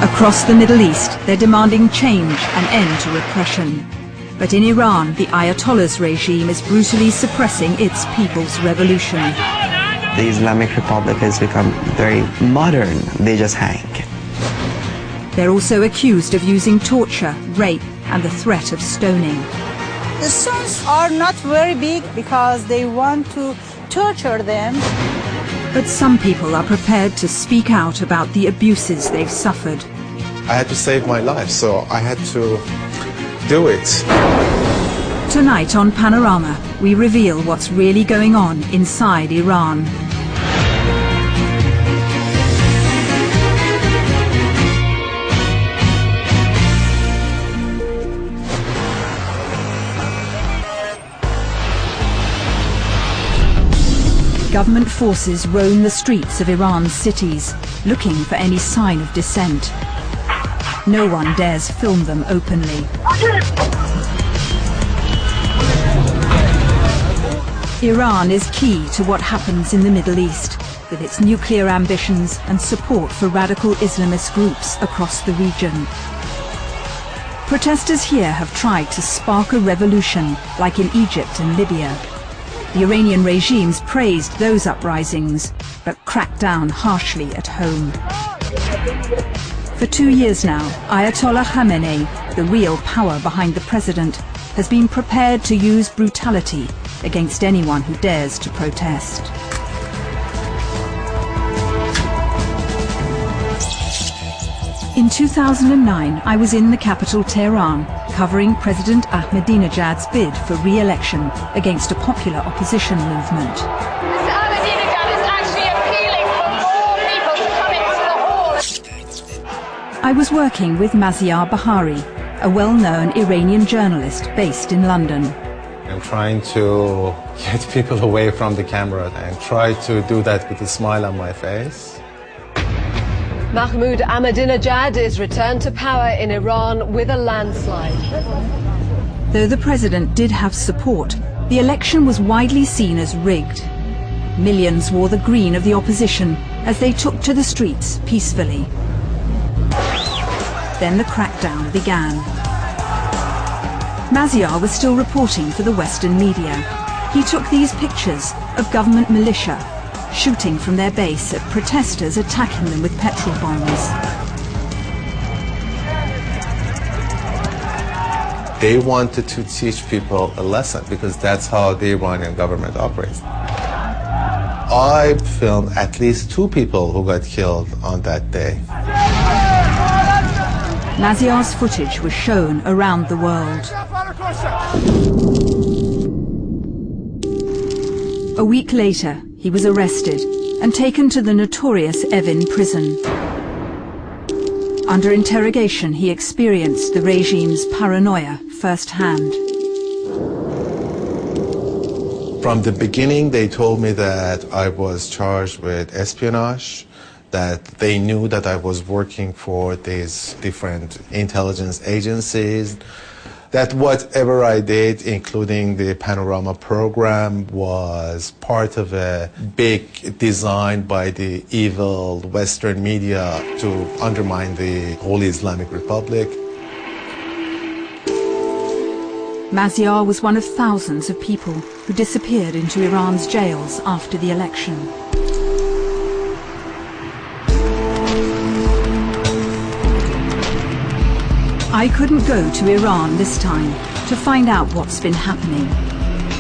Across the Middle East, they're demanding change and end to repression. But in Iran, the Ayatollah's regime is brutally suppressing its people's revolution. The Islamic Republic has become very modern. They just hang. They're also accused of using torture, rape, and the threat of stoning. The sons are not very big because they want to torture them. But some people are prepared to speak out about the abuses they've suffered. I had to save my life, so I had to do it. Tonight on Panorama, we reveal what's really going on inside Iran. Government forces roam the streets of Iran's cities, looking for any sign of dissent. No one dares film them openly. Iran is key to what happens in the Middle East, with its nuclear ambitions and support for radical Islamist groups across the region. Protesters here have tried to spark a revolution, like in Egypt and Libya. The Iranian regimes praised those uprisings, but cracked down harshly at home. For 2 years now, Ayatollah Khamenei, the real power behind the president, has been prepared to use brutality against anyone who dares to protest. In 2009, I was in the capital Tehran, covering President Ahmadinejad's bid for re-election against a popular opposition movement. Mr. Ahmadinejad is actually appealing for more people to come into the hall. I was working with Maziar Bahari, a well-known Iranian journalist based in London. I'm trying to get people away from the camera and try to do that with a smile on my face. Mahmoud Ahmadinejad is returned to power in Iran with a landslide. Though the president did have support, the election was widely seen as rigged. Millions wore the green of the opposition as they took to the streets peacefully. Then the crackdown began. Maziar was still reporting for the Western media. He took these pictures of government militia shooting from their base at protesters attacking them with petrol bombs. They wanted to teach people a lesson because that's how the Iranian government operates. I filmed at least 2 people who got killed on that day. Maziar's footage was shown around the world. A week later, he was arrested and taken to the notorious Evin prison. Under interrogation, he experienced the regime's paranoia firsthand. From the beginning, they told me that I was charged with espionage, that they knew that I was working for these different intelligence agencies, that whatever I did, including the Panorama program, was part of a big design by the evil Western media to undermine the Holy Islamic Republic. Maziar was one of thousands of people who disappeared into Iran's jails after the election. I couldn't go to Iran this time to find out what's been happening.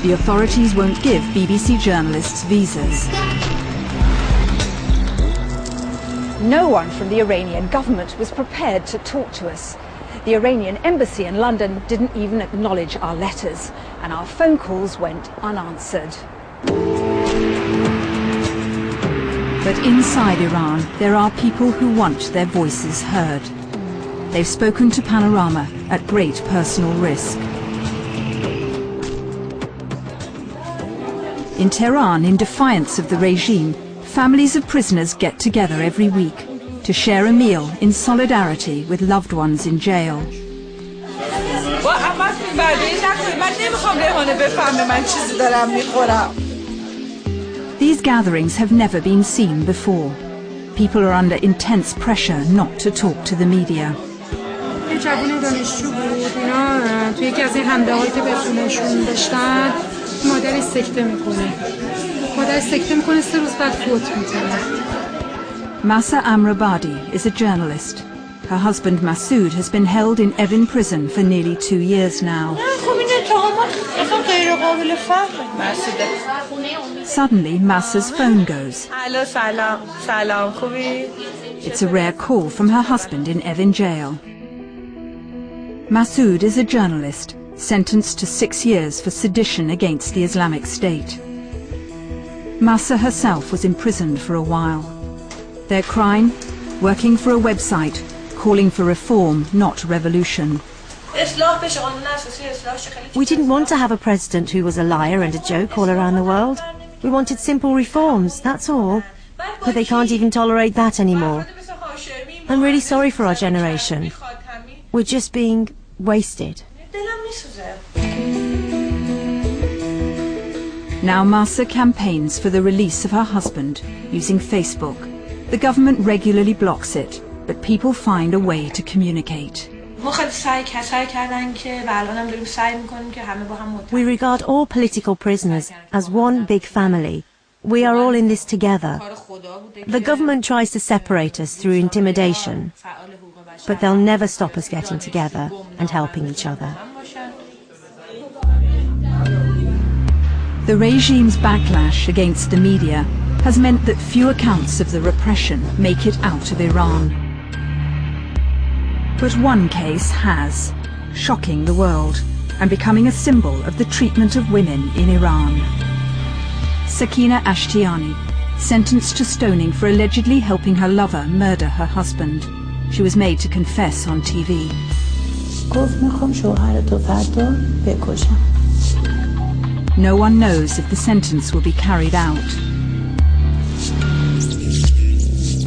The authorities won't give BBC journalists visas. No one from the Iranian government was prepared to talk to us. The Iranian embassy in London didn't even acknowledge our letters, and our phone calls went unanswered. But inside Iran, there are people who want their voices heard. They've spoken to Panorama at great personal risk. In Tehran, in defiance of the regime, families of prisoners get together every week to share a meal in solidarity with loved ones in jail. These gatherings have never been seen before. People are under intense pressure not to talk to the media. یه جوون دانشجو بود، اینا توی یکی از این حمله‌هایی که بهشون داشتن مادرش سکته میکنه. مادرش سکته میکنه 3 روز بعد فوت میکنه. Masa Amrabadi is a journalist. Her husband Masood has been held in Evin prison for nearly 2 years now. Suddenly, Masa's phone goes. Hello, salam. Salam, خوبی؟ It's a rare call from her husband in Evin jail. Masood is a journalist, sentenced to 6 years for sedition against the Islamic State. Masa herself was imprisoned for a while. Their crime? Working for a website, calling for reform, not revolution. We didn't want to have a president who was a liar and a joke all around the world. We wanted simple reforms, that's all. But they can't even tolerate that anymore. I'm really sorry for our generation. We're just being wasted. Now Masa campaigns for the release of her husband using Facebook. The government regularly blocks it, but people find a way to communicate. We regard all political prisoners as one big family. We are all in this together. The government tries to separate us through intimidation, but they'll never stop us getting together and helping each other. The regime's backlash against the media has meant that few accounts of the repression make it out of Iran. But one case has, shocking the world and becoming a symbol of the treatment of women in Iran. Sakina Ashtiani, sentenced to stoning for allegedly helping her lover murder her husband. She was made to confess on TV. No one knows if the sentence will be carried out.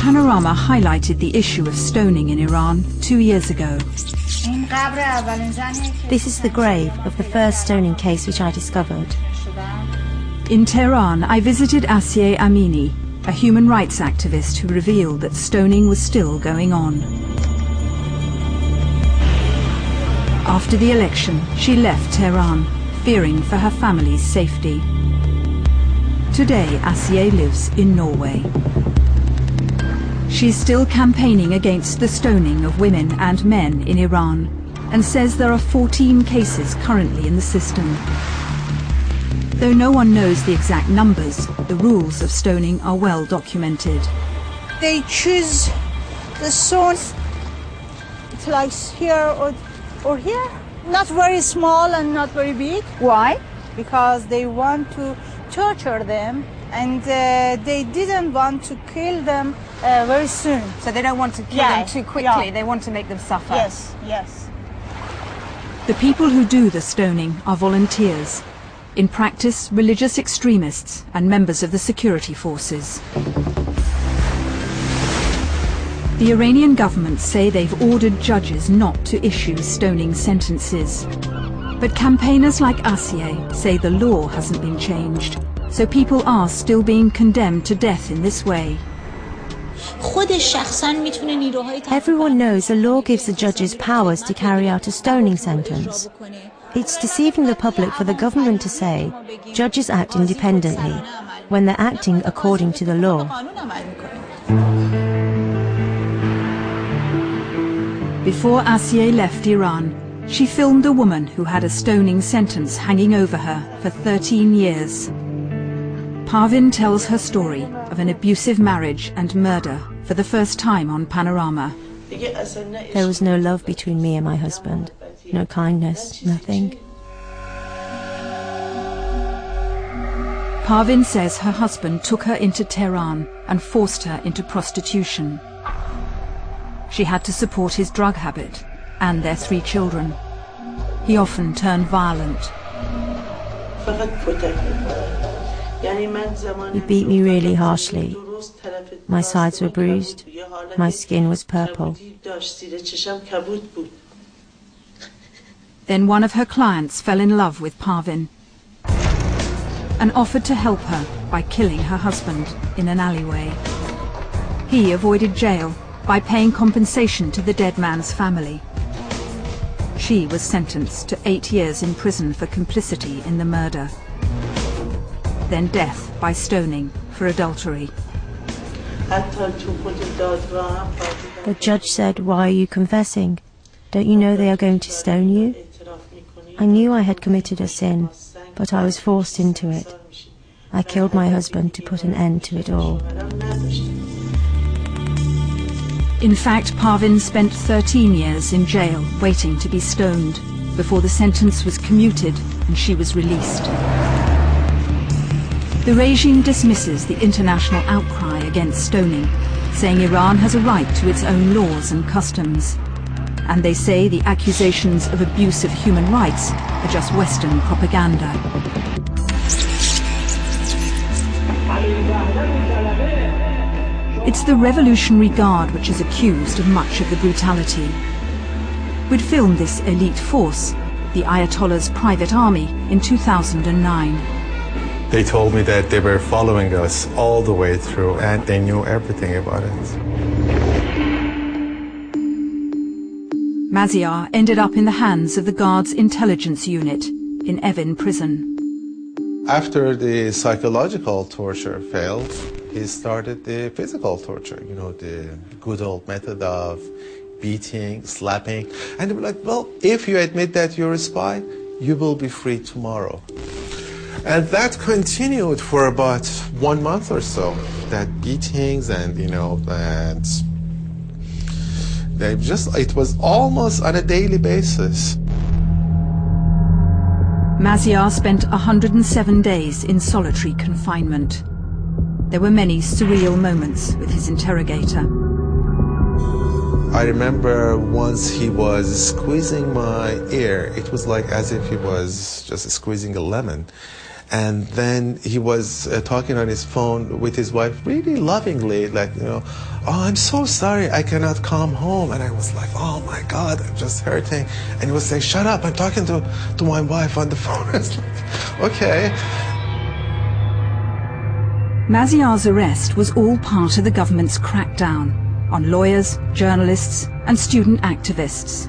Panorama highlighted the issue of stoning in Iran 2 years ago. This is the grave of the first stoning case which I discovered. In Tehran, I visited Asiye Amini, a human rights activist who revealed that stoning was still going on. After the election, she left Tehran, fearing for her family's safety. Today, Asiye lives in Norway. She's still campaigning against the stoning of women and men in Iran, and says there are 14 cases currently in the system. Though no one knows the exact numbers, the rules of stoning are well documented. They choose the stones, it's like here or here. Not very small and not very big. Why? Because they want to torture them, and they didn't want to kill them very soon. So they don't want to kill them too quickly, they want to make them suffer. Yes, yes. The people who do the stoning are volunteers. In practice, religious extremists and members of the security forces. The Iranian government say they've ordered judges not to issue stoning sentences. But campaigners like Asiye say the law hasn't been changed, so people are still being condemned to death in this way. Everyone knows the law gives the judges powers to carry out a stoning sentence. It's deceiving the public for the government to say judges act independently when they're acting according to the law. Before Asiye left Iran, she filmed a woman who had a stoning sentence hanging over her for 13 years. Parvin tells her story of an abusive marriage and murder for the first time on Panorama. There was no love between me and my husband. No kindness, nothing. Parvin says her husband took her into Tehran and forced her into prostitution. She had to support his drug habit and their 3 children. He often turned violent. He beat me really harshly. My sides were bruised. My skin was purple. Then one of her clients fell in love with Parvin and offered to help her by killing her husband in an alleyway. He avoided jail by paying compensation to the dead man's family. She was sentenced to 8 years in prison for complicity in the murder. Then death by stoning for adultery. The judge said, "Why are you confessing? Don't you know they are going to stone you?" I knew I had committed a sin, but I was forced into it. I killed my husband to put an end to it all. In fact, Parvin spent 13 years in jail waiting to be stoned before the sentence was commuted and she was released. The regime dismisses the international outcry against stoning, saying Iran has a right to its own laws and customs. And they say the accusations of abuse of human rights are just Western propaganda. It's the Revolutionary Guard which is accused of much of the brutality. We'd filmed this elite force, the Ayatollah's private army, in 2009. They told me that they were following us all the way through and they knew everything about it. Maziar ended up in the hands of the Guard's intelligence unit in Evin prison. After the psychological torture failed, he started the physical torture, you know, the good old method of beating, slapping. And they were like, well, if you admit that you're a spy, you will be free tomorrow. And that continued for about 1 month or so, that beatings and, you know, and they just, it was almost on a daily basis. Maziar spent 107 days in solitary confinement. There were many surreal moments with his interrogator. I remember once he was squeezing my ear. It was like as if he was just squeezing a lemon. And then he was talking on his phone with his wife really lovingly, like, you know, oh, I'm so sorry I cannot come home. And I was like, oh my God, I'm just hurting. And he was saying, shut up, I'm talking to my wife on the phone. I was like, okay. Maziar's arrest was all part of the government's crackdown on lawyers, journalists and student activists.